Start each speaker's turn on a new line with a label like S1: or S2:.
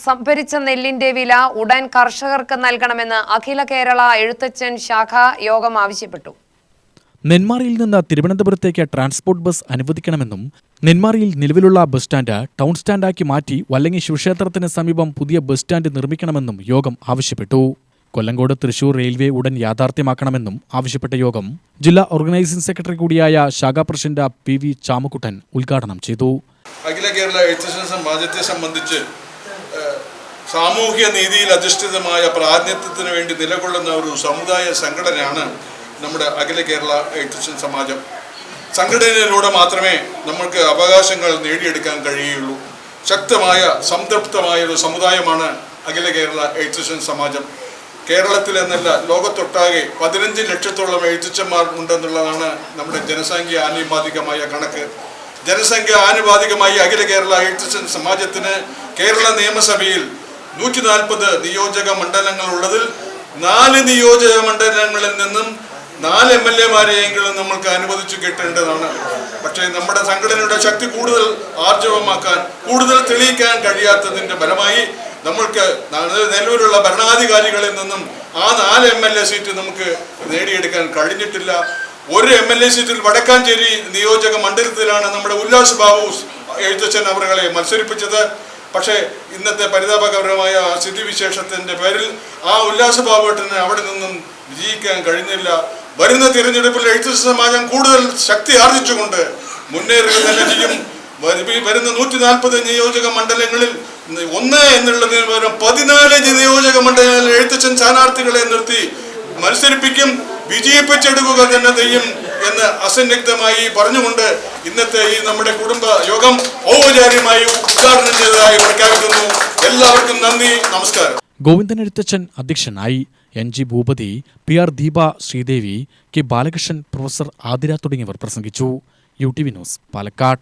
S1: സംഭരിച്ച നെല്ലിന്റെ വില ഉടൻ കർഷകർക്ക് നൽകണമെന്ന് അഖില കേരള എഴുത്തച്ഛൻ ശാഖ യോഗം ആവശ്യപ്പെട്ടു.
S2: നെന്മാറയിൽ നിന്ന് തിരുവനന്തപുരത്തേക്ക് ട്രാൻസ്പോർട്ട് ബസ് അനുവദിക്കണമെന്നും നെന്മാറയിൽ നിലവിലുള്ള ബസ് സ്റ്റാൻഡ് ടൗൺ സ്റ്റാൻഡാക്കി മാറ്റി വല്ലങ്ങി ശിവക്ഷേത്രത്തിന് സമീപം പുതിയ ബസ് സ്റ്റാൻഡ് നിർമ്മിക്കണമെന്നും യോഗം ആവശ്യപ്പെട്ടു. കൊല്ലങ്കോട് തൃശൂർ റെയിൽവേ ഉടൻ യാഥാർത്ഥ്യമാക്കണമെന്നും ആവശ്യപ്പെട്ട യോഗം ജില്ലാ ഓർഗനൈസിംഗ് സെക്രട്ടറി കൂടിയായ ശാഖാ പ്രസിഡന്റ് PV ചാമക്കുട്ടൻ ഉദ്ഘാടനം ചെയ്തു.
S3: അഖില കേരള എഴുത്തച്ഛൻ സമാജത്തെ സംബന്ധിച്ച് സാമൂഹ്യ നീതിയിൽ അധിഷ്ഠിതമായ പ്രാതിനിധ്യത്തിന് വേണ്ടി നിലകൊള്ളുന്ന ഒരു സമുദായ സംഘടനയാണ് നമ്മുടെ അഖില കേരള എഴുത്തച്ഛൻ സമാജം. സംഘടനയിലൂടെ മാത്രമേ നമ്മൾക്ക് അവകാശങ്ങൾ നേടിയെടുക്കാൻ കഴിയുള്ളൂ. ശക്തമായ സംതൃപ്തമായ ഒരു സമുദായമാണ് അഖില കേരള എഴുത്തച്ഛൻ സമാജം. കേരളത്തിൽ എന്നല്ല ലോകത്തൊട്ടാകെ 15 ലക്ഷത്തോളം എഴുത്തച്ഛന്മാർ ഉണ്ടെന്നുള്ളതാണ് നമ്മുടെ ജനസംഖ്യ ആനുപാതികമായ കണക്ക്. ജനസംഖ്യ ആനുപാതികമായി അഖില കേരള എഴുത്തച്ഛൻ സമാജത്തിന് കേരള നിയമസഭയിൽ 140 നിയോജക മണ്ഡലങ്ങൾ ഉള്ളതിൽ 4 നിയോജക മണ്ഡലങ്ങളിൽ നിന്നും 4 MLA-മാരെയെങ്കിലും നമ്മൾക്ക് അനുവദിച്ചു കിട്ടേണ്ടതാണ്. പക്ഷേ നമ്മുടെ സംഘടനയുടെ ശക്തി കൂടുതൽ ആർജവമാക്കാൻ, കൂടുതൽ തെളിയിക്കാൻ കഴിയാത്തതിൻ്റെ ഫലമായി നമ്മൾക്ക് നിലവിലുള്ള ഭരണാധികാരികളിൽ നിന്നും ആ 4 MLA സീറ്റ് നമുക്ക് നേടിയെടുക്കാൻ കഴിഞ്ഞിട്ടില്ല. ഒരു MLA സീറ്റിൽ വടക്കാഞ്ചേരി നിയോജക മണ്ഡലത്തിലാണ് നമ്മുടെ ഉല്ലാസ് ബാബു എഴുത്തച്ഛൻ അവരെ മത്സരിപ്പിച്ചത്. പക്ഷേ ഇന്നത്തെ പരിതാപകരമായ സ്ഥിതിവിശേഷത്തിൻ്റെ പേരിൽ ആ ഉല്ലാസ് ബാബുവേട്ടന് അവിടെ നിന്നും വിജയിക്കാൻ കഴിഞ്ഞില്ല. വരുന്ന തിരഞ്ഞെടുപ്പിൽ എഴുത്തച്ഛൻ സമാജം കൂടുതൽ ശക്തി ആർജിച്ചുകൊണ്ട് മുന്നേറുക തന്നെ ചെയ്യും. വരുന്ന 140 നിയോജക മണ്ഡലങ്ങളിൽ 1 എന്നുള്ളതിന് പകരം 14 നിയോജക മണ്ഡലങ്ങളിൽ എഴുത്തച്ഛൻ സ്ഥാനാർത്ഥികളെ നിർത്തി മത്സരിപ്പിക്കും, വിജയിപ്പിച്ചെടുക്കുക തന്നെ ചെയ്യും എന്ന് അസന്നിഗ്ധമായി പറഞ്ഞുകൊണ്ട് ഇന്നത്തെ ഈ നമ്മുടെ കുടുംബ യോഗം ഔപചാരികമായി ഉദ്ഘാടനം ചെയ്തതായി പ്രഖ്യാപിക്കുന്നു. എല്ലാവർക്കും നന്ദി, നമസ്കാരം.
S2: ഗോവിന്ദൻ എഴുത്തച്ഛൻ അധ്യക്ഷനായി. NG Bhupathi, PR Deepa, Sreedevi, K Balakrishnan, professor Athira തുടങ്ങിയവർ പ്രസംഗിച്ചു. UTV news, Palakkad.